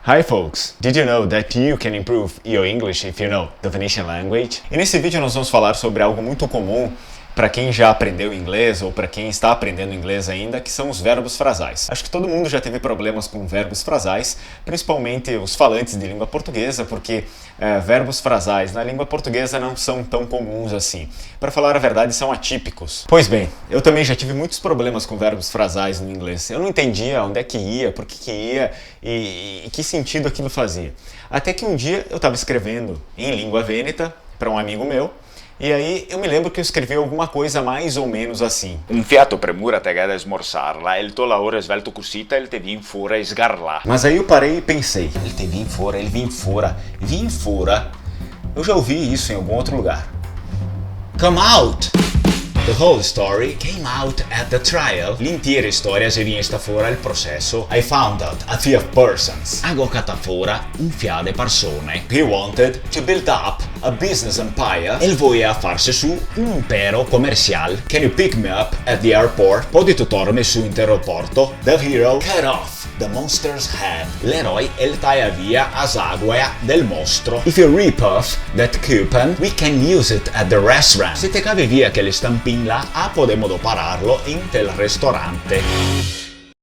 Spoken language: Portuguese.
Hi folks! Did you know that you can improve your English if you know the Venetian language? E nesse vídeo nós vamos falar sobre algo muito comum para quem já aprendeu inglês ou para quem está aprendendo inglês ainda, que são os verbos frasais. Acho que todo mundo já teve problemas com verbos frasais, principalmente os falantes de língua portuguesa, porque verbos frasais na língua portuguesa não são tão comuns assim. Para falar a verdade, são atípicos. Pois bem, eu também já tive muitos problemas com verbos frasais no inglês. Eu não entendia onde é que ia, por que ia e que sentido aquilo fazia. Até que um dia eu estava escrevendo em língua vêneta para um amigo meu, e aí eu me lembro que eu escrevi alguma coisa mais ou menos assim. Un fiato premura te a smorzarla, il tuo lavoro è svelto cosita, il te vin fora e sgarla. Mas aí eu parei e pensei, ele te vim fora, vim fora, eu já ouvi isso em algum outro lugar. Come out! The whole story came out at the trial. L'intera storia si vinsta fuori al processo. I found out a few persons. Hago cata fora un fia de persone. He wanted to build up a business empire. Ele voia farsi su un impero comercial. Can you pick me up at the airport? Podi tutormi su in aeroporto? The hero cut off the monster's head. L'eroe el taia via a sagua del mostro. If you rip off that coupon, we can use it at the restaurant. Se te cavi via che le stampin là, podemos pararlo in tel ristorante.